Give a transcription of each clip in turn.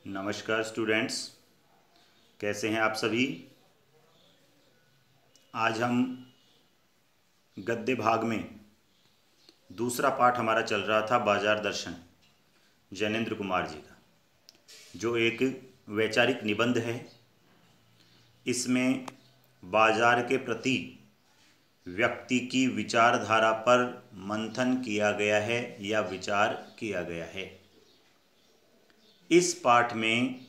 नमस्कार स्टूडेंट्स, कैसे हैं आप सभी। आज हम गद्य भाग में दूसरा पाठ हमारा चल रहा था बाजार दर्शन जैनेन्द्र कुमार जी का, जो एक वैचारिक निबंध है। इसमें बाजार के प्रति व्यक्ति की विचारधारा पर मंथन किया गया है या विचार किया गया है। इस पाठ में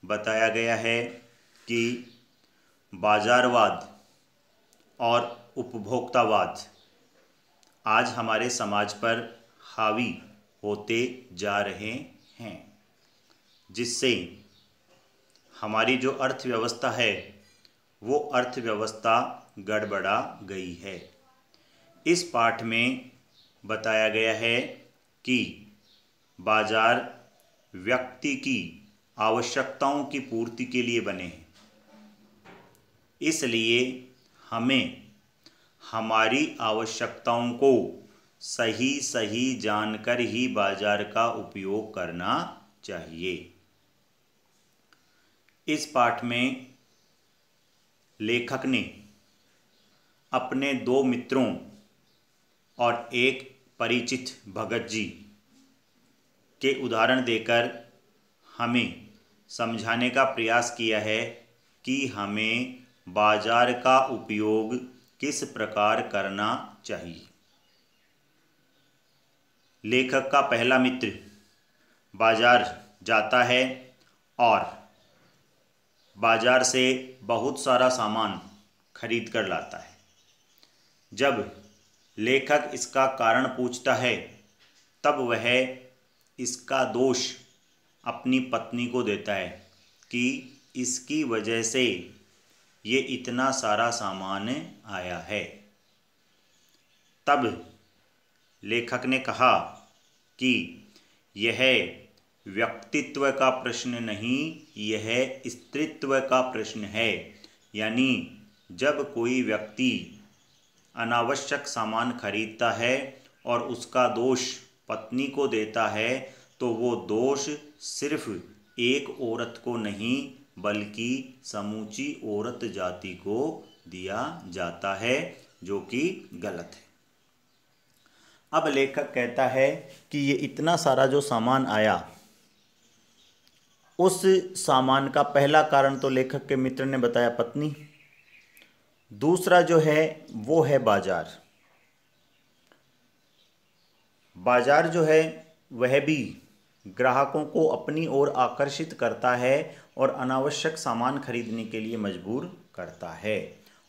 बताया गया है कि बाजारवाद और उपभोक्तावाद आज हमारे समाज पर हावी होते जा रहे हैं, जिससे हमारी जो अर्थव्यवस्था है वो अर्थव्यवस्था गड़बड़ा गई है। इस पाठ में बताया गया है कि बाजार व्यक्ति की आवश्यकताओं की पूर्ति के लिए बने हैं, इसलिए हमें हमारी आवश्यकताओं को सही सही जानकर ही बाजार का उपयोग करना चाहिए। इस पाठ में लेखक ने अपने दो मित्रों और एक परिचित भगत जी के उदाहरण देकर हमें समझाने का प्रयास किया है कि हमें बाजार का उपयोग किस प्रकार करना चाहिए। लेखक का पहला मित्र बाजार जाता है और बाजार से बहुत सारा सामान खरीद कर लाता है। जब लेखक इसका कारण पूछता है तब वह इसका दोष अपनी पत्नी को देता है कि इसकी वजह से ये इतना सारा सामान आया है। तब लेखक ने कहा कि यह व्यक्तित्व का प्रश्न नहीं, यह स्त्रीत्व का प्रश्न है। यानी जब कोई व्यक्ति अनावश्यक सामान खरीदता है और उसका दोष पत्नी को देता है तो वो दोष सिर्फ एक औरत को नहीं बल्कि समूची औरत जाति को दिया जाता है, जो कि गलत है। अब लेखक कहता है कि ये इतना सारा जो सामान आया, उस सामान का पहला कारण तो लेखक के मित्र ने बताया पत्नी, दूसरा जो है वो है बाजार। बाजार जो है वह भी ग्राहकों को अपनी ओर आकर्षित करता है और अनावश्यक सामान खरीदने के लिए मजबूर करता है।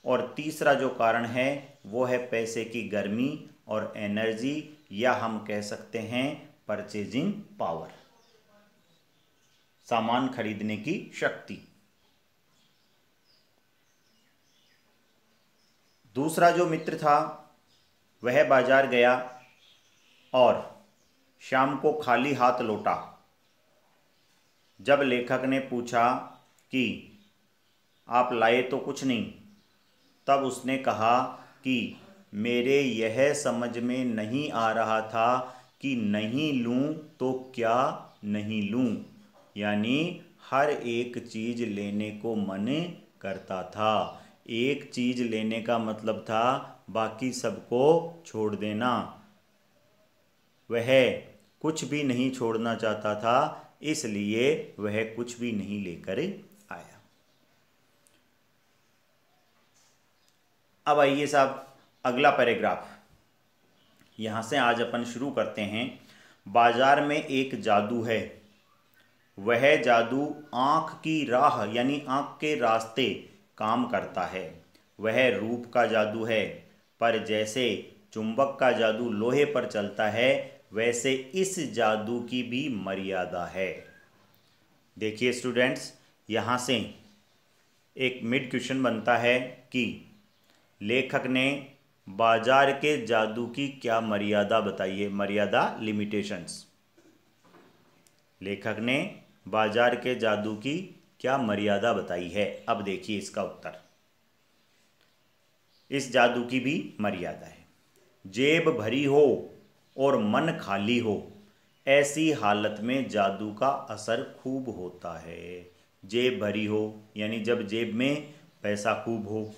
और तीसरा जो कारण है वो है पैसे की गर्मी और एनर्जी, या हम कह सकते हैं परचेजिंग पावर, सामान खरीदने की शक्ति। दूसरा जो मित्र था वह बाजार गया और शाम को खाली हाथ लौटा। जब लेखक ने पूछा कि आप लाए तो कुछ नहीं, तब उसने कहा कि मेरे यह समझ में नहीं आ रहा था कि नहीं लूं तो क्या नहीं लूं। यानी हर एक चीज़ लेने को मन करता था। एक चीज़ लेने का मतलब था बाकी सबको छोड़ देना। वह कुछ भी नहीं छोड़ना चाहता था, इसलिए वह कुछ भी नहीं लेकर आया। अब आइए साहब अगला पैराग्राफ, यहाँ से आज अपन शुरू करते हैं। बाजार में एक जादू है, वह जादू आँख की राह यानी आँख के रास्ते काम करता है। वह रूप का जादू है, पर जैसे चुंबक का जादू लोहे पर चलता है वैसे इस जादू की भी मर्यादा है। देखिए स्टूडेंट्स, यहाँ से एक मिड क्वेश्चन बनता है कि लेखक ने बाजार के जादू की क्या मर्यादा बताई है। मर्यादा, लिमिटेशंस। लेखक ने बाजार के जादू की क्या मर्यादा बताई है। अब देखिए इसका उत्तर। इस जादू की भी मर्यादा है। जेब भरी हो और मन खाली हो, ऐसी हालत में जादू का असर खूब होता है। जेब भरी हो यानी जब जेब में पैसा खूब हो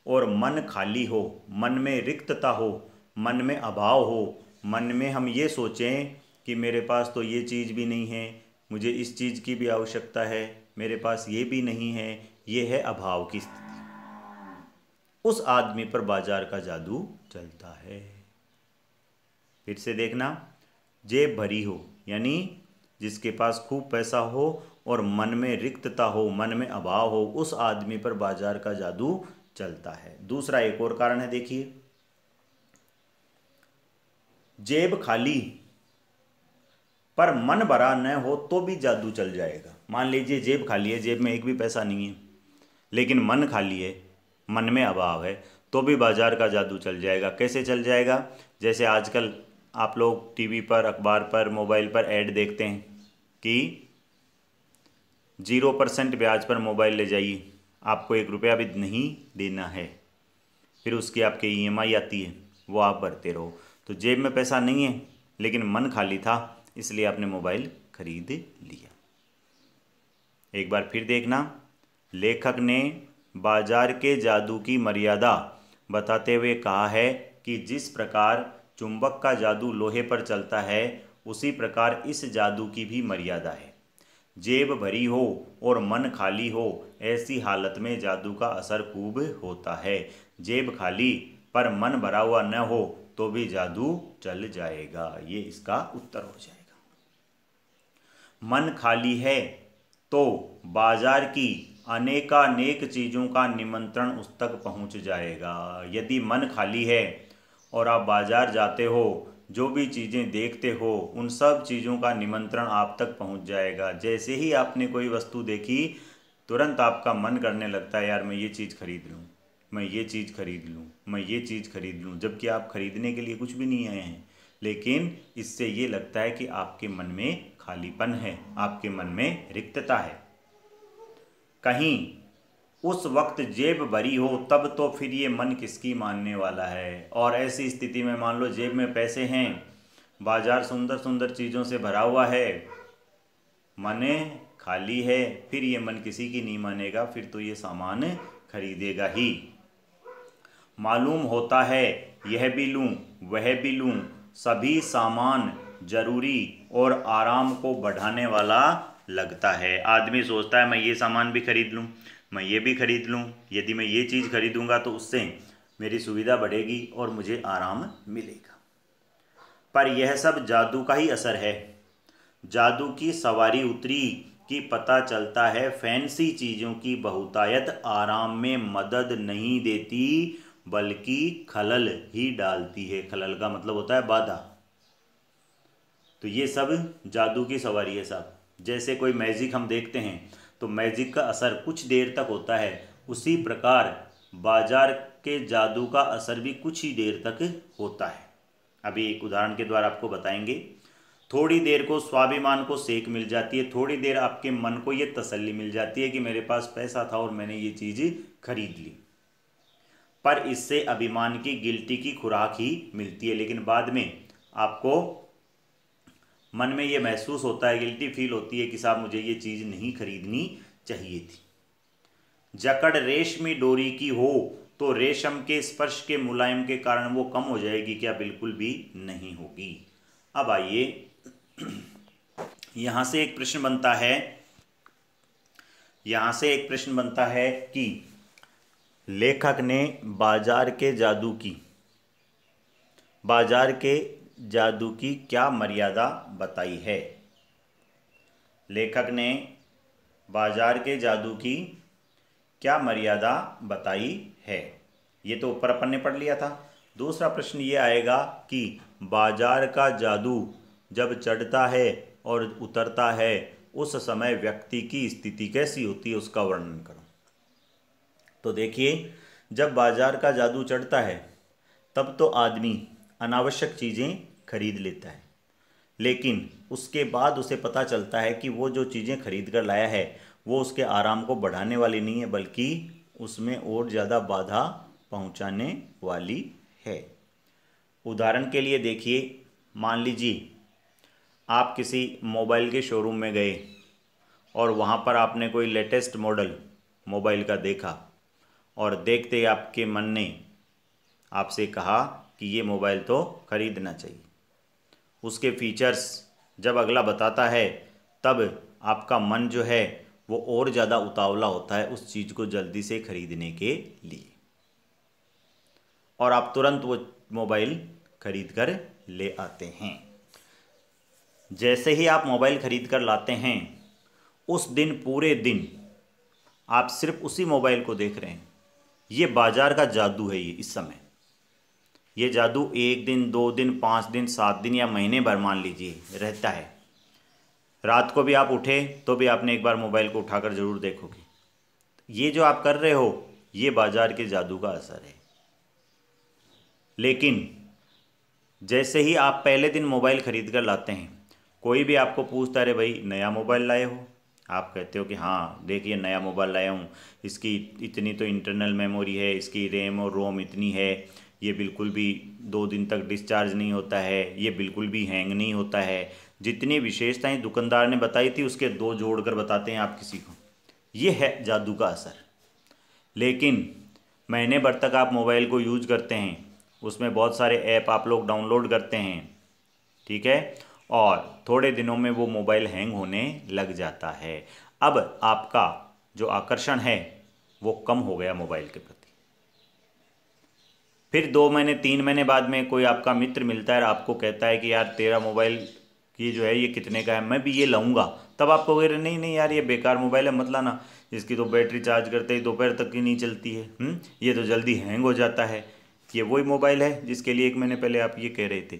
और मन खाली हो, मन में रिक्तता हो, मन में अभाव हो, मन में हम ये सोचें कि मेरे पास तो ये चीज़ भी नहीं है, मुझे इस चीज़ की भी आवश्यकता है, मेरे पास ये भी नहीं है, ये है अभाव की स्थिति। उस आदमी पर बाजार का जादू चलता है। फिर से देखना, जेब भरी हो यानी जिसके पास खूब पैसा हो और मन में रिक्तता हो, मन में अभाव हो, उस आदमी पर बाजार का जादू चलता है। दूसरा एक और कारण है, देखिए, जेब खाली पर मन भरा न हो तो भी जादू चल जाएगा। मान लीजिए जेब खाली है, जेब में एक भी पैसा नहीं है, लेकिन मन खाली है, मन में अभाव है, तो भी बाजार का जादू चल जाएगा। कैसे चल जाएगा? जैसे आजकल आप लोग टीवी पर, अखबार पर, मोबाइल पर ऐड देखते हैं कि 0% ब्याज पर मोबाइल ले जाइए, आपको 1 रुपया भी नहीं देना है, फिर उसकी आपकी EMI आती है, वो आप भरते रहो। तो जेब में पैसा नहीं है लेकिन मन खाली था, इसलिए आपने मोबाइल खरीद लिया। एक बार फिर देखना, लेखक ने बाजार के जादू की मर्यादा बताते हुए कहा है कि जिस प्रकार चुंबक का जादू लोहे पर चलता है, उसी प्रकार इस जादू की भी मर्यादा है। जेब भरी हो और मन खाली हो, ऐसी हालत में जादू का असर खूब होता है। जेब खाली पर मन भरा हुआ न हो तो भी जादू चल जाएगा। ये इसका उत्तर हो जाएगा। मन खाली है तो बाजार की अनेकानेक चीज़ों का निमंत्रण उस तक पहुंच जाएगा। यदि मन खाली है और आप बाजार जाते हो, जो भी चीज़ें देखते हो, उन सब चीज़ों का निमंत्रण आप तक पहुंच जाएगा। जैसे ही आपने कोई वस्तु देखी, तुरंत आपका मन करने लगता है, यार मैं ये चीज़ खरीद लूँ, मैं ये चीज़ खरीद लूँ, मैं ये चीज़ खरीद लूँ, जबकि आप खरीदने के लिए कुछ भी नहीं आए हैं। लेकिन इससे ये लगता है कि आपके मन में खालीपन है, आपके मन में रिक्तता है। कहीं उस वक्त जेब भरी हो तब तो फिर ये मन किसकी मानने वाला है। और ऐसी स्थिति में मान लो जेब में पैसे हैं, बाजार सुंदर सुंदर चीज़ों से भरा हुआ है, मन खाली है, फिर ये मन किसी की नहीं मानेगा, फिर तो ये सामान खरीदेगा ही। मालूम होता है यह भी लूँ वह भी लूँ, सभी सामान जरूरी और आराम को बढ़ाने वाला लगता है। आदमी सोचता है मैं ये सामान भी खरीद लूँ, मैं ये भी खरीद लूँ, यदि मैं ये चीज़ खरीदूँगा तो उससे मेरी सुविधा बढ़ेगी और मुझे आराम मिलेगा। पर यह सब जादू का ही असर है। जादू की सवारी उतरी कि पता चलता है फैंसी चीज़ों की बहुतायत आराम में मदद नहीं देती बल्कि खलल ही डालती है। खलल का मतलब होता है बाधा। तो ये सब जादू की सवारी है साहब। जैसे कोई मैजिक हम देखते हैं तो मैजिक का असर कुछ देर तक होता है, उसी प्रकार बाजार के जादू का असर भी कुछ ही देर तक होता है। अभी एक उदाहरण के द्वारा आपको बताएंगे। थोड़ी देर को स्वाभिमान को सेक मिल जाती है, थोड़ी देर आपके मन को ये तसल्ली मिल जाती है कि मेरे पास पैसा था और मैंने ये चीज़ खरीद ली, पर इससे अभिमान की, गिल्टी की खुराक ही मिलती है। लेकिन बाद में आपको मन में ये महसूस होता है, गिल्टी फील होती है कि साहब मुझे ये चीज़ नहीं खरीदनी चाहिए थी। जकड़ रेशमी डोरी की हो तो रेशम के स्पर्श के मुलायम के कारण वो कम हो जाएगी क्या? बिल्कुल भी नहीं होगी। अब आइए, यहाँ से एक प्रश्न बनता है कि लेखक ने बाजार के जादू की क्या मर्यादा बताई है। लेखक ने बाजार के जादू की क्या मर्यादा बताई है, ये तो ऊपर अपन ने पढ़ लिया था। दूसरा प्रश्न ये आएगा कि बाजार का जादू जब चढ़ता है और उतरता है, उस समय व्यक्ति की स्थिति कैसी होती है, उसका वर्णन करो। तो देखिए, जब बाजार का जादू चढ़ता है तब तो आदमी अनावश्यक चीज़ें खरीद लेता है, लेकिन उसके बाद उसे पता चलता है कि वो जो चीज़ें खरीद कर लाया है वो उसके आराम को बढ़ाने वाली नहीं है, बल्कि उसमें और ज़्यादा बाधा पहुंचाने वाली है। उदाहरण के लिए देखिए, मान लीजिए आप किसी मोबाइल के शोरूम में गए और वहाँ पर आपने कोई लेटेस्ट मॉडल मोबाइल का देखा और देखते ही आपके मन ने आपसे कहा कि ये मोबाइल तो ख़रीदना चाहिए। उसके फीचर्स जब अगला बताता है तब आपका मन जो है वो और ज़्यादा उतावला होता है उस चीज़ को जल्दी से ख़रीदने के लिए, और आप तुरंत वो मोबाइल खरीद कर ले आते हैं। जैसे ही आप मोबाइल खरीद कर लाते हैं उस दिन पूरे दिन आप सिर्फ उसी मोबाइल को देख रहे हैं। ये बाजार का जादू है। ये इस समय ये जादू 1 दिन 2 दिन 5 दिन 7 दिन या महीने भर मान लीजिए रहता है। रात को भी आप उठे तो भी आपने एक बार मोबाइल को उठाकर ज़रूर देखोगे। ये जो आप कर रहे हो ये बाजार के जादू का असर है। लेकिन जैसे ही आप पहले दिन मोबाइल खरीद कर लाते हैं, कोई भी आपको पूछता है, अरे भाई नया मोबाइल लाए हो? आप कहते हो कि हाँ देखिए नया मोबाइल लाया हूँ, इसकी इतनी तो इंटरनल मेमोरी है, इसकी रैम और रोम इतनी है, ये बिल्कुल भी 2 दिन तक डिस्चार्ज नहीं होता है, ये बिल्कुल भी हैंग नहीं होता है। जितनी विशेषताएं दुकानदार ने बताई थी उसके 2 जोड़कर बताते हैं आप किसी को। ये है जादू का असर। लेकिन महीने भर तक आप मोबाइल को यूज करते हैं, उसमें बहुत सारे ऐप आप लोग डाउनलोड करते हैं, ठीक है, और थोड़े दिनों में वो मोबाइल हैंग होने लग जाता है। अब आपका जो आकर्षण है वो कम हो गया मोबाइल के प्रति। फिर 2 महीने 3 महीने बाद में कोई आपका मित्र मिलता है और आपको कहता है कि यार तेरा मोबाइल ये जो है ये कितने का है, मैं भी ये लाऊंगा। तब आप कहोगे नहीं नहीं यार ये बेकार मोबाइल है, मत लाना, इसकी तो बैटरी चार्ज करते ही दोपहर तक की नहीं चलती है, ये तो जल्दी हैंग हो जाता है। ये वही मोबाइल है जिसके लिए 1 महीने पहले आप ये कह रहे थे।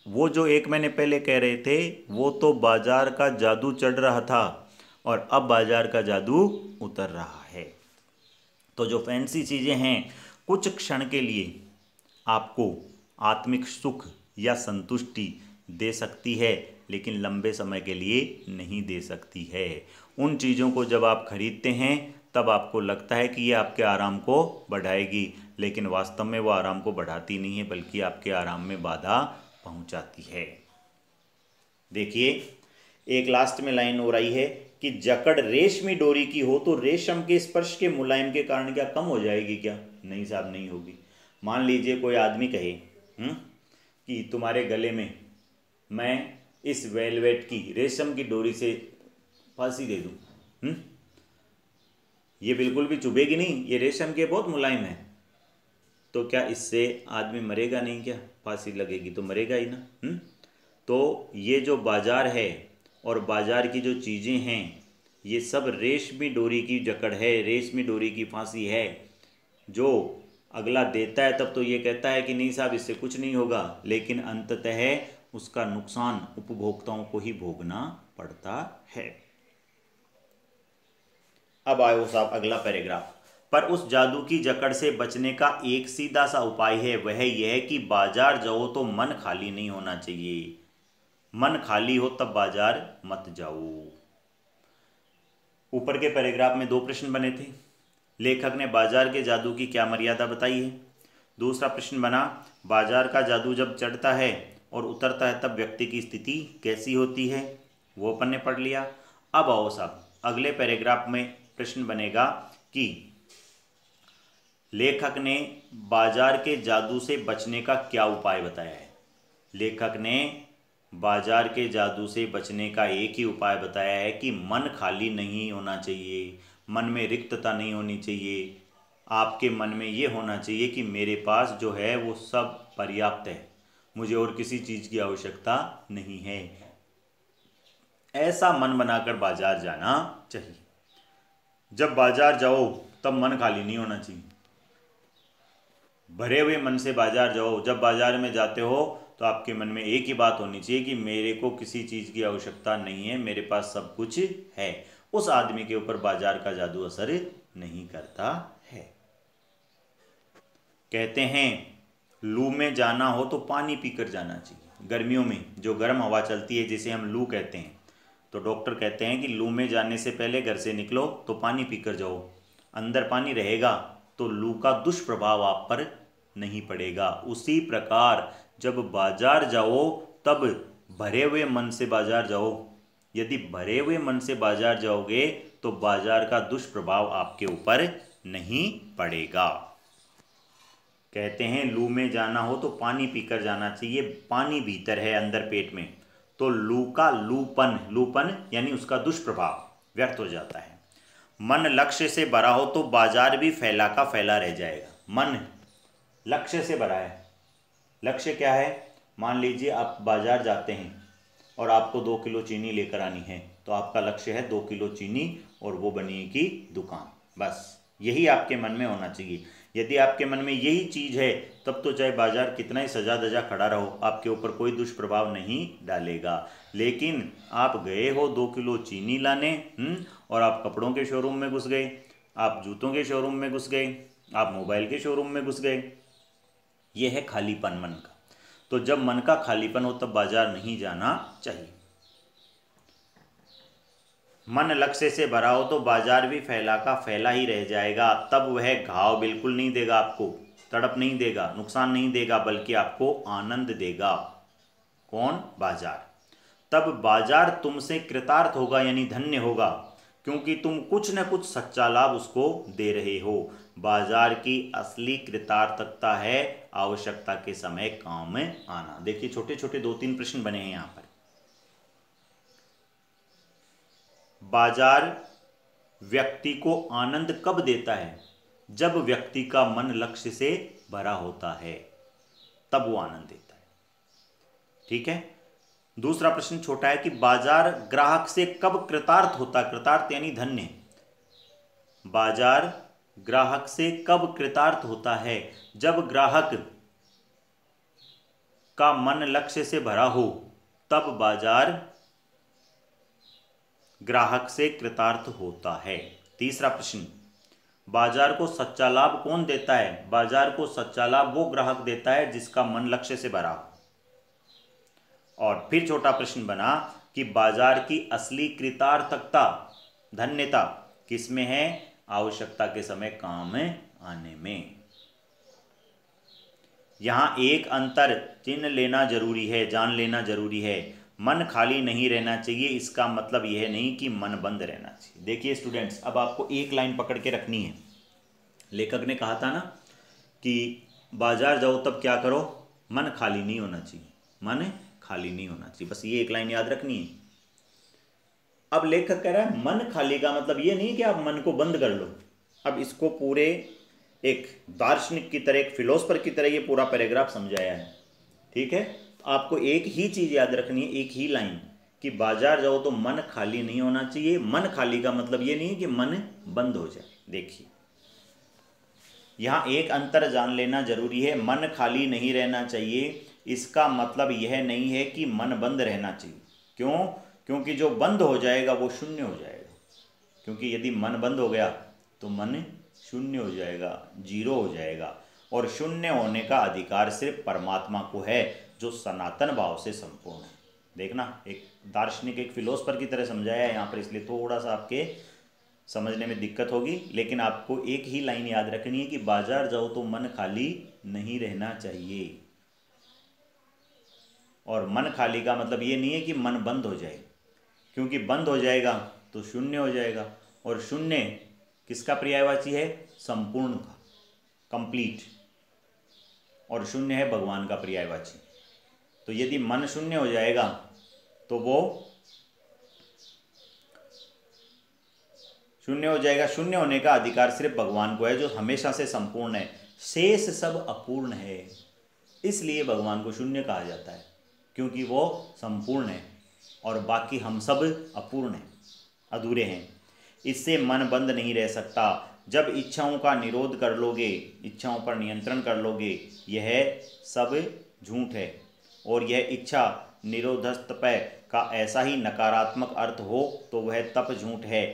वो जो 1 महीने पहले कह रहे थे वो तो बाजार का जादू चढ़ रहा था और अब बाजार का जादू उतर रहा है। तो जो फैंसी चीज़ें हैं कुछ क्षण के लिए आपको आत्मिक सुख या संतुष्टि दे सकती है, लेकिन लंबे समय के लिए नहीं दे सकती है। उन चीज़ों को जब आप खरीदते हैं तब आपको लगता है कि ये आपके आराम को बढ़ाएगी, लेकिन वास्तव में वो आराम को बढ़ाती नहीं है बल्कि आपके आराम में बाधा पहुंचाती है। देखिए एक लास्ट में लाइन हो रही है कि जकड़ रेशमी डोरी की हो तो रेशम के स्पर्श के मुलायम के कारण क्या कम हो जाएगी क्या? नहीं साहब नहीं होगी। मान लीजिए कोई आदमी कहे कि तुम्हारे गले में मैं इस वेलवेट की रेशम की डोरी से फांसी दे दूं, ये बिल्कुल भी चुभेगी नहीं, ये रेशम के बहुत मुलायम है, तो क्या इससे आदमी मरेगा नहीं? क्या फांसी लगेगी तो मरेगा ही ना। तो ये जो बाजार है और बाजार की जो चीज़ें हैं ये सब रेशमी डोरी की जकड़ है, रेशमी डोरी की फांसी है। जो अगला देता है तब तो ये कहता है कि नहीं साहब इससे कुछ नहीं होगा, लेकिन अंततः उसका नुकसान उपभोक्ताओं को ही भोगना पड़ता है। अब आयो साहब अगला पैराग्राफ। पर उस जादू की जकड़ से बचने का एक सीधा सा उपाय है, वह यह है कि बाजार जाओ तो मन खाली नहीं होना चाहिए। मन खाली हो तब बाजार मत जाओ। ऊपर के पैराग्राफ में 2 प्रश्न बने थे। लेखक ने बाजार के जादू की क्या मर्यादा बताई है। दूसरा प्रश्न बना बाजार का जादू जब चढ़ता है और उतरता है तब व्यक्ति की स्थिति कैसी होती है, वो अपन ने पढ़ लिया। अब आओ साहब अगले पैराग्राफ में प्रश्न बनेगा कि लेखक ने बाजार के जादू से बचने का क्या उपाय बताया है। लेखक ने बाजार के जादू से बचने का एक ही उपाय बताया है कि मन खाली नहीं होना चाहिए, मन में रिक्तता नहीं होनी चाहिए। आपके मन में ये होना चाहिए कि मेरे पास जो है वो सब पर्याप्त है, मुझे और किसी चीज़ की आवश्यकता नहीं है। ऐसा मन बनाकर बाजार जाना चाहिए। जब बाजार जाओ तब मन खाली नहीं होना चाहिए, भरे हुए मन से बाजार जाओ। जब बाजार में जाते हो तो आपके मन में एक ही बात होनी चाहिए कि मेरे को किसी चीज़ की आवश्यकता नहीं है, मेरे पास सब कुछ है। उस आदमी के ऊपर बाजार का जादू असर नहीं करता है। कहते हैं लू में जाना हो तो पानी पीकर जाना चाहिए। गर्मियों में जो गर्म हवा चलती है जिसे हम लू कहते हैं, तो डॉक्टर कहते हैं कि लू में जाने से पहले घर से निकलो तो पानी पीकर जाओ। अंदर पानी रहेगा तो लू का दुष्प्रभाव आप पर नहीं पड़ेगा। उसी प्रकार जब बाजार जाओ तब भरे हुए मन से बाजार जाओ, यदि भरे हुए मन से बाजार जाओगे तो बाजार का दुष्प्रभाव आपके ऊपर नहीं पड़ेगा। कहते हैं लू में जाना हो तो पानी पीकर जाना चाहिए, पानी भीतर है अंदर पेट में, तो लू का लूपन यानी उसका दुष्प्रभाव व्यक्त हो जाता है। मन लक्ष्य से भरा हो तो बाजार भी फैला का फैला रह जाएगा। मन लक्ष्य से भरा है, लक्ष्य क्या है? मान लीजिए आप बाजार जाते हैं और आपको 2 किलो चीनी लेकर आनी है, तो आपका लक्ष्य है 2 किलो चीनी और वो बनेगी दुकान, बस यही आपके मन में होना चाहिए। यदि आपके मन में यही चीज़ है तब तो चाहे बाजार कितना ही सजा धजा खड़ा रहो, आपके ऊपर कोई दुष्प्रभाव नहीं डालेगा। लेकिन आप गए हो 2 किलो चीनी लाने और आप कपड़ों के शोरूम में घुस गए, आप जूतों के शोरूम में घुस गए, आप मोबाइल के शोरूम में घुस गए, यह है खालीपन मन का। तो जब मन का खालीपन हो तब बाजार नहीं जाना चाहिए। मन लक्ष्य से भरा हो तो बाजार भी फैला का फैला ही रह जाएगा, तब वह घाव बिल्कुल नहीं देगा, आपको तड़प नहीं देगा, नुकसान नहीं देगा, बल्कि आपको आनंद देगा। कौन? बाजार। तब बाजार तुमसे कृतार्थ होगा यानी धन्य होगा, क्योंकि तुम कुछ न कुछ सच्चा लाभ उसको दे रहे हो। बाजार की असली कृतार्थता है आवश्यकता के समय काम में आना। देखिए छोटे छोटे 2-3 प्रश्न बने हैं यहां पर। बाजार व्यक्ति को आनंद कब देता है? जब व्यक्ति का मन लक्ष्य से भरा होता है, तब वो आनंद देता है। ठीक है। दूसरा प्रश्न छोटा है कि बाजार ग्राहक से कब कृतार्थ होता है? कृतार्थ यानी धन्य। बाजार ग्राहक से कब कृतार्थ होता है? जब ग्राहक का मन लक्ष्य से भरा हो, तब बाजार ग्राहक से कृतार्थ होता है। तीसरा प्रश्न, बाजार को सच्चा लाभ कौन देता है? बाजार को सच्चा लाभ वो ग्राहक देता है जिसका मन लक्ष्य से भरा हो। और फिर छोटा प्रश्न बना कि बाजार की असली कृतार्थता, धन्यता किसमें है? आवश्यकता के समय काम आने में। यहां एक अंतर चिन्ह लेना जरूरी है, जान लेना जरूरी है। मन खाली नहीं रहना चाहिए, इसका मतलब यह नहीं कि मन बंद रहना चाहिए। देखिए स्टूडेंट्स, अब आपको एक लाइन पकड़ के रखनी है। लेखक ने कहा था ना कि बाजार जाओ तब क्या करो? मन खाली नहीं होना चाहिए, मन खाली नहीं होना चाहिए, बस ये एक लाइन याद रखनी है। अब लेखक कह रहा है मन खाली का मतलब ये नहीं कि आप मन को बंद कर लो। अब इसको पूरे एक दार्शनिक की तरह, एक फिलोसफर की तरह ये पूरा पैराग्राफ समझाया है। ठीक है। तो आपको एक ही चीज याद रखनी है, एक ही लाइन, कि बाजार जाओ तो मन खाली नहीं होना चाहिए। मन खाली का मतलब ये नहीं है कि मन बंद हो जाए। देखिए यहां एक अंतर जान लेना जरूरी है। मन खाली नहीं रहना चाहिए, इसका मतलब यह नहीं है कि मन बंद रहना चाहिए। क्यों? क्योंकि जो बंद हो जाएगा वो शून्य हो जाएगा। क्योंकि यदि मन बंद हो गया तो मन शून्य हो जाएगा, जीरो हो जाएगा। और शून्य होने का अधिकार सिर्फ परमात्मा को है, जो सनातन भाव से संपूर्ण है। देखना, एक दार्शनिक, एक फिलोसफर की तरह समझाया है यहाँ पर, इसलिए थोड़ा सा आपके समझने में दिक्कत होगी। लेकिन आपको एक ही लाइन याद रखनी है कि बाजार जाओ तो मन खाली नहीं रहना चाहिए। और मन खाली का मतलब ये नहीं है कि मन बंद हो जाए, क्योंकि बंद हो जाएगा तो शून्य हो जाएगा। और शून्य किसका पर्यायवाची है? संपूर्ण का, कंप्लीट। और शून्य है भगवान का पर्यायवाची। तो यदि मन शून्य हो जाएगा तो वो शून्य हो जाएगा। शून्य होने का अधिकार सिर्फ भगवान को है, जो हमेशा से संपूर्ण है। शेष सब अपूर्ण है, इसलिए भगवान को शून्य कहा जाता है, क्योंकि वो संपूर्ण है और बाकी हम सब अपूर्ण हैं, अधूरे हैं। इससे मन बंद नहीं रह सकता। जब इच्छाओं का निरोध कर लोगे, इच्छाओं पर नियंत्रण कर लोगे, यह सब झूठ है। और यह इच्छा निरोधस्तपय का ऐसा ही नकारात्मक अर्थ हो तो वह तप झूठ है।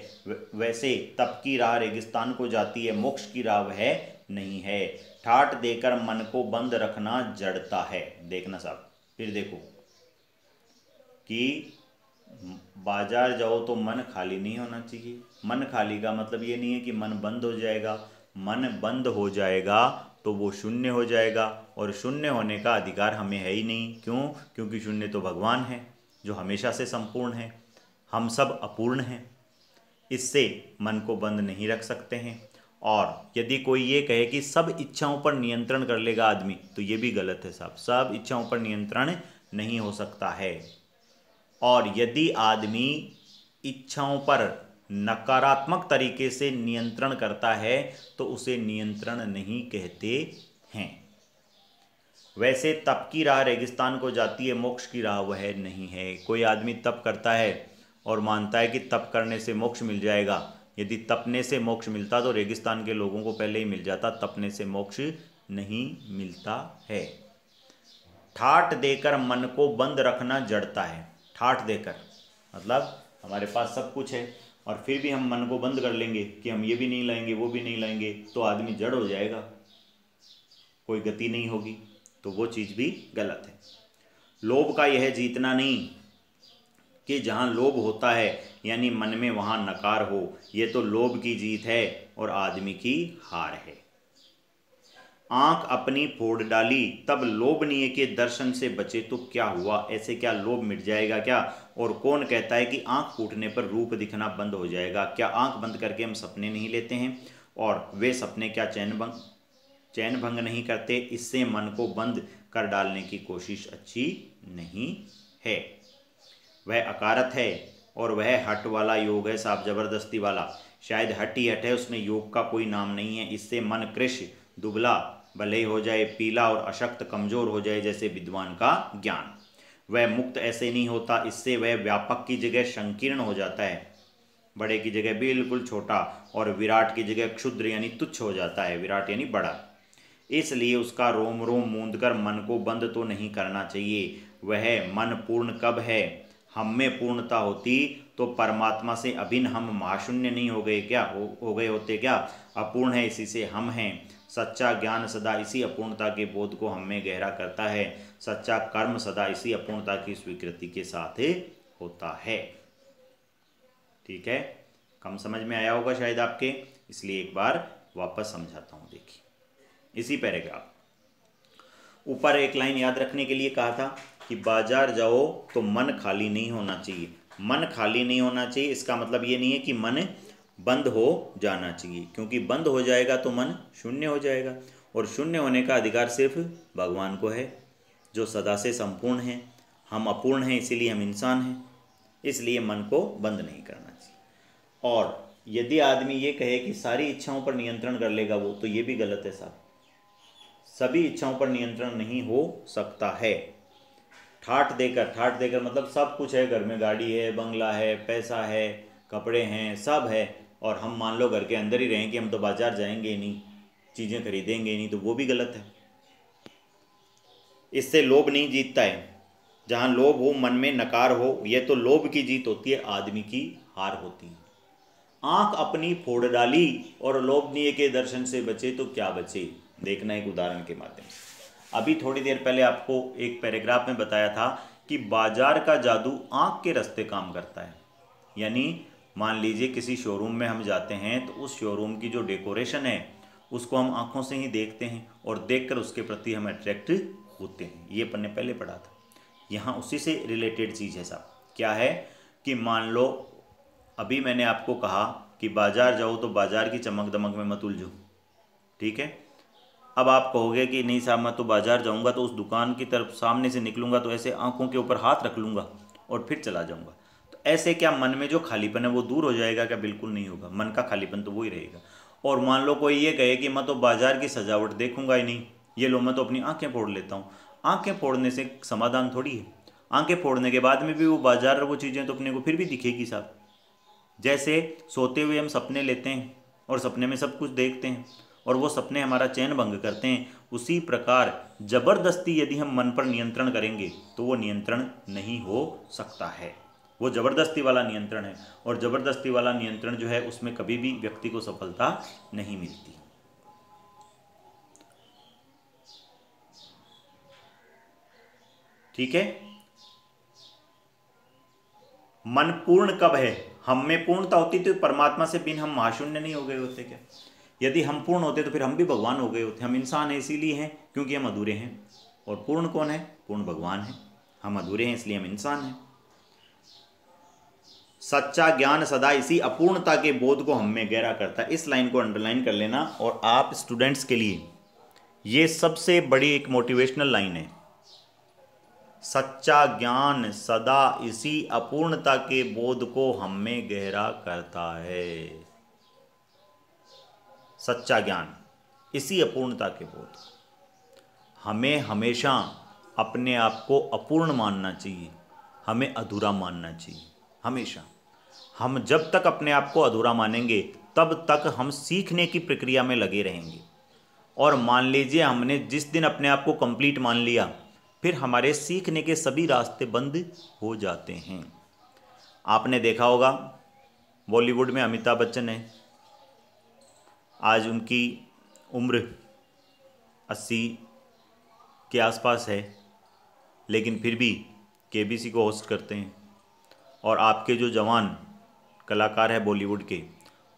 वैसे तप की राह रेगिस्तान को जाती है, मोक्ष की राह वह नहीं है। ठाट देकर मन को बंद रखना जड़ता है। देखना साहब, फिर देखो कि बाजार जाओ तो मन खाली नहीं होना चाहिए। मन खाली का मतलब ये नहीं है कि मन बंद हो जाएगा। मन बंद हो जाएगा तो वो शून्य हो जाएगा, और शून्य होने का अधिकार हमें है ही नहीं। क्यों? क्योंकि शून्य तो भगवान है जो हमेशा से संपूर्ण है, हम सब अपूर्ण हैं। इससे मन को बंद नहीं रख सकते हैं। और यदि कोई ये कहे कि सब इच्छाओं पर नियंत्रण कर लेगा आदमी, तो ये भी गलत है साहब। सब इच्छाओं पर नियंत्रण नहीं हो सकता है। और यदि आदमी इच्छाओं पर नकारात्मक तरीके से नियंत्रण करता है तो उसे नियंत्रण नहीं कहते हैं। वैसे तप की राह रेगिस्तान को जाती है, मोक्ष की राह वह नहीं है। कोई आदमी तप करता है और मानता है कि तप करने से मोक्ष मिल जाएगा। यदि तपने से मोक्ष मिलता तो रेगिस्तान के लोगों को पहले ही मिल जाता। तपने से मोक्ष नहीं मिलता है। ठाट देकर मन को बंद रखना जड़ता है। ठाट देकर मतलब हमारे पास सब कुछ है और फिर भी हम मन को बंद कर लेंगे कि हम ये भी नहीं लाएंगे, वो भी नहीं लाएंगे, तो आदमी जड़ हो जाएगा, कोई गति नहीं होगी। तो वो चीज़ भी गलत है। लोभ का यह जीतना नहीं कि जहाँ लोभ होता है यानी मन में वहाँ नकार हो, ये तो लोभ की जीत है और आदमी की हार है। आंख अपनी फोड़ डाली तब लोभनीय के दर्शन से बचे तो क्या हुआ? ऐसे क्या लोभ मिट जाएगा क्या? और कौन कहता है कि आंख फूटने पर रूप दिखना बंद हो जाएगा? क्या आंख बंद करके हम सपने नहीं लेते हैं? और वे सपने क्या चैन भंग नहीं करते? इससे मन को बंद कर डालने की कोशिश अच्छी नहीं है। वह अकारत है और वह हट वाला योग है साहब, जबरदस्ती वाला। शायद हट ही हट है, उसमें योग का कोई नाम नहीं है। इससे मन कृश दुबला भले हो जाए पीला और अशक्त कमजोर हो जाए जैसे विद्वान का ज्ञान। वह मुक्त ऐसे नहीं होता, इससे वह व्यापक की जगह संकीर्ण हो जाता है, बड़े की जगह बिल्कुल छोटा, और विराट की जगह क्षुद्र यानी तुच्छ हो जाता है। विराट यानी बड़ा। इसलिए उसका रोम रोम मूंद कर मन को बंद तो नहीं करना चाहिए। वह मन पूर्ण कब है? हम में पूर्णता होती तो परमात्मा से अभिन्न हम महाशून्य नहीं हो गए क्या? हो गए होते क्या? अपूर्ण है, इसी से हम हैं। सच्चा ज्ञान सदा इसी अपूर्णता के बोध को हम में गहरा करता है। सच्चा कर्म सदा इसी अपूर्णता की स्वीकृति के साथ होता है। ठीक है, कम समझ में आया होगा शायद आपके, इसलिए एक बार वापस समझाता हूँ। देखिए इसी पैराग्राफ ऊपर एक लाइन याद रखने के लिए कहा था कि बाजार जाओ तो मन खाली नहीं होना चाहिए। मन खाली नहीं होना चाहिए इसका मतलब ये नहीं है कि मन बंद हो जाना चाहिए, क्योंकि बंद हो जाएगा तो मन शून्य हो जाएगा, और शून्य होने का अधिकार सिर्फ भगवान को है जो सदा से संपूर्ण है। हम अपूर्ण हैं, इसीलिए हम इंसान हैं। इसलिए मन को बंद नहीं करना चाहिए। और यदि आदमी ये कहे कि सारी इच्छाओं पर नियंत्रण कर लेगा वो, तो ये भी गलत है साहब। सभी इच्छाओं पर नियंत्रण नहीं हो सकता है। ठाट देकर मतलब सब कुछ है, घर में गाड़ी है, बंगला है, पैसा है, कपड़े हैं, सब है, और हम मान लो घर के अंदर ही रहें कि हम तो बाजार जाएंगे ही नहीं, चीज़ें खरीदेंगे ही नहीं, तो वो भी गलत है। इससे लोभ नहीं जीतता है। जहाँ लोभ हो, मन में नकार हो, यह तो लोभ की जीत होती है, आदमी की हार होती है। आंख अपनी फोड़ डाली और लोभनीय के दर्शन से बचे तो क्या बचे? देखना एक उदाहरण के माध्यम से। अभी थोड़ी देर पहले आपको एक पैराग्राफ में बताया था कि बाजार का जादू आंख के रास्ते काम करता है। यानी मान लीजिए किसी शोरूम में हम जाते हैं तो उस शोरूम की जो डेकोरेशन है उसको हम आंखों से ही देखते हैं और देखकर उसके प्रति हम अट्रैक्ट होते हैं। ये अपन ने पहले पढ़ा था। यहाँ उसी से रिलेटेड चीज़ है साहब। क्या है कि मान लो अभी मैंने आपको कहा कि बाजार जाओ तो बाजार की चमक दमक में मत उलझो, ठीक है। अब आप कहोगे कि नहीं साहब मैं तो बाजार जाऊंगा तो उस दुकान की तरफ सामने से निकलूंगा तो ऐसे आंखों के ऊपर हाथ रख लूंगा और फिर चला जाऊंगा, तो ऐसे क्या मन में जो खालीपन है वो दूर हो जाएगा क्या? बिल्कुल नहीं होगा। मन का खालीपन तो वही रहेगा। और मान लो कोई ये कहे कि मैं तो बाजार की सजावट देखूंगा ही नहीं, ये लो मैं तो अपनी आंखें फोड़ लेता हूँ। आंखें फोड़ने से समाधान थोड़ी है। आंखें फोड़ने के बाद में भी वो बाजार वो चीज़ें तो अपने को फिर भी दिखेगी साहब। जैसे सोते हुए हम सपने लेते हैं और सपने में सब कुछ देखते हैं और वो सपने हमारा चैन भंग करते हैं, उसी प्रकार जबरदस्ती यदि हम मन पर नियंत्रण करेंगे तो वो नियंत्रण नहीं हो सकता है। वो जबरदस्ती वाला नियंत्रण है, और जबरदस्ती वाला नियंत्रण जो है उसमें कभी भी व्यक्ति को सफलता नहीं मिलती। ठीक है। मन पूर्ण कब है? हम में पूर्णता होती तो परमात्मा से बिन हम महाशून्य नहीं हो गए होते क्या? यदि हम पूर्ण होते तो फिर हम भी भगवान हो गए होते। हम इंसान हैं इसीलिए हैं क्योंकि हम अधूरे हैं, और पूर्ण कौन है? पूर्ण भगवान है। हम अधूरे हैं इसलिए हम इंसान हैं। सच्चा ज्ञान सदा इसी अपूर्णता के बोध को हम में गहरा करता है। इस लाइन को अंडरलाइन कर लेना, और आप स्टूडेंट्स के लिए ये सबसे बड़ी एक मोटिवेशनल लाइन है। सच्चा ज्ञान सदा इसी अपूर्णता के बोध को हम में गहरा करता है। सच्चा ज्ञान इसी अपूर्णता के बोध। हमें हमेशा अपने आप को अपूर्ण मानना चाहिए, हमें अधूरा मानना चाहिए हमेशा। हम जब तक अपने आप को अधूरा मानेंगे तब तक हम सीखने की प्रक्रिया में लगे रहेंगे। और मान लीजिए हमने जिस दिन अपने आप को कंप्लीट मान लिया, फिर हमारे सीखने के सभी रास्ते बंद हो जाते हैं। आपने देखा होगा बॉलीवुड में अमिताभ बच्चन है, आज उनकी उम्र 80 के आसपास है, लेकिन फिर भी केबीसी को होस्ट करते हैं। और आपके जो जवान कलाकार हैं बॉलीवुड के,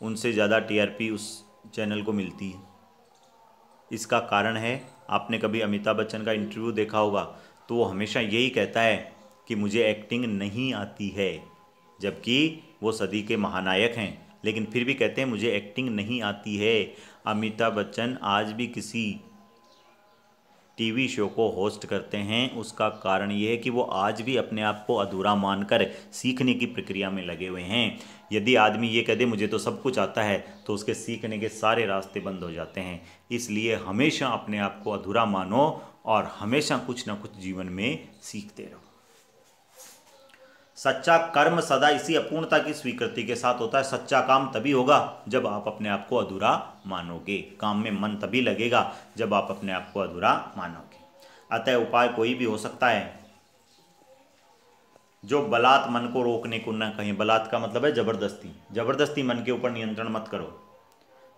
उनसे ज़्यादा टीआरपी उस चैनल को मिलती है। इसका कारण है, आपने कभी अमिताभ बच्चन का इंटरव्यू देखा होगा तो वो हमेशा यही कहता है कि मुझे एक्टिंग नहीं आती है, जबकि वो सदी के महानायक हैं, लेकिन फिर भी कहते हैं मुझे एक्टिंग नहीं आती है। अमिताभ बच्चन आज भी किसी टीवी शो को होस्ट करते हैं, उसका कारण ये है कि वो आज भी अपने आप को अधूरा मानकर सीखने की प्रक्रिया में लगे हुए हैं। यदि आदमी ये कह दे मुझे तो सब कुछ आता है, तो उसके सीखने के सारे रास्ते बंद हो जाते हैं। इसलिए हमेशा अपने आप को अधूरा मानो और हमेशा कुछ ना कुछ जीवन में सीखते रहो। सच्चा कर्म सदा इसी अपूर्णता की स्वीकृति के साथ होता है। सच्चा काम तभी होगा जब आप अपने आप को अधूरा मानोगे। काम में मन तभी लगेगा जब आप अपने आप को अधूरा मानोगे। अतः उपाय कोई भी हो सकता है। जो बलात् मन को रोकने को न कहें, बलात् का मतलब है जबरदस्ती, जबरदस्ती मन के ऊपर नियंत्रण मत करो।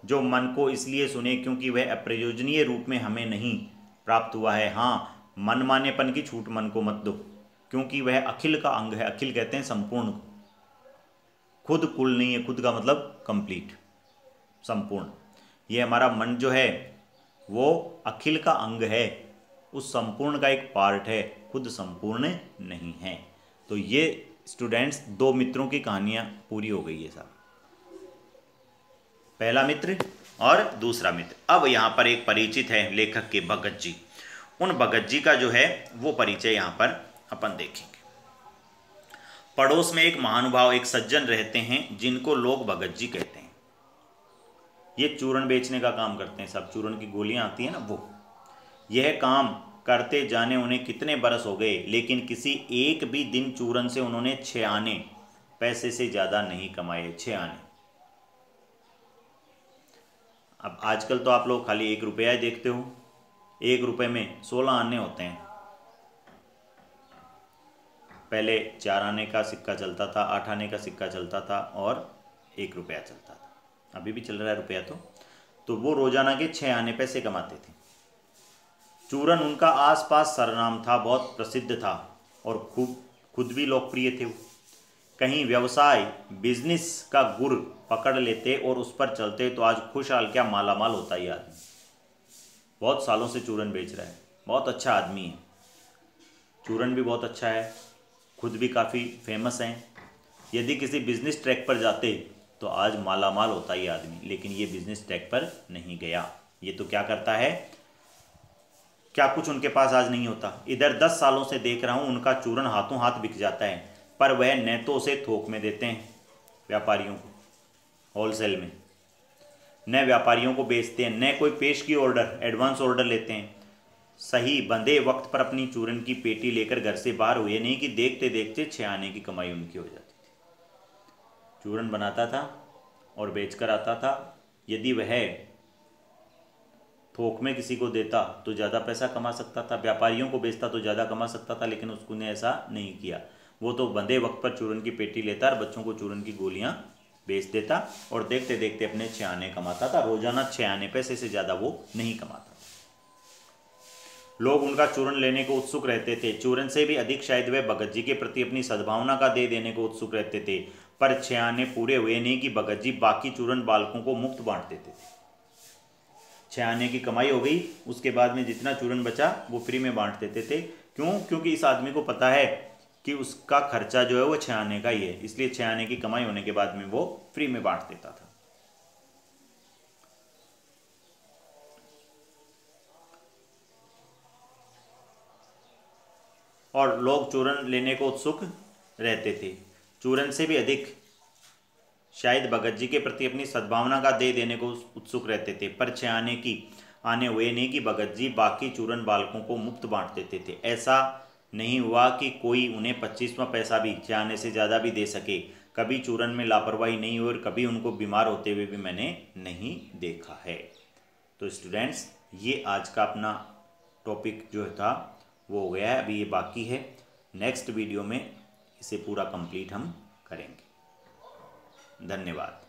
जो मन को इसलिए सुने क्योंकि वह अप्रयोजनीय रूप में हमें नहीं प्राप्त हुआ है। हाँ, मनमानेपन की छूट मन को मत दो, क्योंकि वह अखिल का अंग है। अखिल कहते हैं संपूर्ण को, खुद कुल नहीं है। खुद का मतलब कंप्लीट, संपूर्ण। ये हमारा मन जो है वो अखिल का अंग है, उस संपूर्ण का एक पार्ट है, खुद संपूर्ण नहीं है। तो ये स्टूडेंट्स, दो मित्रों की कहानियां पूरी हो गई है साहब, पहला मित्र और दूसरा मित्र। अब यहाँ पर एक परिचित है लेखक के, भगत जी। उन भगत जी का जो है वो परिचय यहाँ पर अपन देखेंगे। पड़ोस में एक महानुभाव, एक सज्जन रहते हैं जिनको लोग भगत जी कहते हैं। ये चूरन बेचने का काम करते हैं सब, चूरन की गोलियां आती हैं ना वो। यह काम करते जाने उन्हें कितने बरस हो गए, लेकिन किसी एक भी दिन चूरन से उन्होंने 6 आने पैसे से ज़्यादा नहीं कमाए। 6 आने। अब आजकल तो आप लोग खाली 1 रुपया ही देखते हो। 1 रुपये में 16 आने होते हैं। पहले 4 आने का सिक्का चलता था, 8 आने का सिक्का चलता था और 1 रुपया चलता था। अभी भी चल रहा है रुपया तो वो रोजाना के 6 आने पैसे कमाते थे। चूरन उनका आसपास सरनाम था, बहुत प्रसिद्ध था और खुद भी लोकप्रिय थे वो। कहीं व्यवसाय बिजनेस का गुर पकड़ लेते और उस पर चलते तो आज खुशहाल क्या मालामाल होता ही आदमी। बहुत सालों से चूरन बेच रहा है, बहुत अच्छा आदमी है। चूरन भी बहुत अच्छा है, खुद भी काफ़ी फेमस हैं। यदि किसी बिजनेस ट्रैक पर जाते तो आज मालामाल होता ही आदमी, लेकिन ये बिजनेस ट्रैक पर नहीं गया। ये तो क्या करता है, क्या कुछ उनके पास आज नहीं होता। इधर 10 सालों से देख रहा हूँ उनका चूरन हाथों हाथ बिक जाता है, पर वह न तो उसे थोक में देते हैं व्यापारियों को होलसेल में, न व्यापारियों को बेचते हैं, न कोई पेश की ऑर्डर एडवांस ऑर्डर लेते हैं। सही बंदे वक्त पर अपनी चूरन की पेटी लेकर घर से बाहर हुए नहीं कि देखते देखते 6 आने की कमाई उनकी हो जाती थी। चूरन बनाता था और बेचकर आता था। यदि वह थोक में किसी को देता तो ज़्यादा पैसा कमा सकता था, व्यापारियों को बेचता तो ज़्यादा कमा सकता था, लेकिन उसने ऐसा नहीं किया। वो तो बंदे वक्त पर चूरन की पेटी लेता और बच्चों को चूरन की गोलियां बेच देता और देखते देखते अपने 6 आने कमाता था। रोजाना 6 आने पैसे से ज़्यादा वो नहीं कमाता। लोग उनका चूरन लेने को उत्सुक रहते थे। चूरन से भी अधिक शायद वे भगत जी के प्रति अपनी सद्भावना का दे देने को उत्सुक रहते थे। पर 6 आने पूरे हुए नहीं कि भगत जी बाकी चूरन बालकों को मुफ्त बांट देते थे। 6 आने की कमाई हो गई, उसके बाद में जितना चूरन बचा वो फ्री में बांट देते थे। क्यों? क्योंकि इस आदमी को पता है कि उसका खर्चा जो है वो 6 आने का ही है, इसलिए 6 आने की कमाई होने के बाद में वो फ्री में बांट देता था। और लोग चूरन लेने को उत्सुक रहते थे। चूरन से भी अधिक शायद भगत जी के प्रति अपनी सद्भावना का दे देने को उत्सुक रहते थे, पर 6 आने की आने हुए नहीं कि भगत जी बाकी चूरन बालकों को मुफ्त बांट देते थे। ऐसा नहीं हुआ कि कोई उन्हें 25वां पैसा भी 6 आने से ज़्यादा भी दे सके। कभी चूरन में लापरवाही नहीं हुई और कभी उनको बीमार होते हुए भी मैंने नहीं देखा है। तो स्टूडेंट्स, ये आज का अपना टॉपिक जो था वो हो गया है। अभी ये बाकी है, नेक्स्ट वीडियो में इसे पूरा कंप्लीट हम करेंगे। धन्यवाद।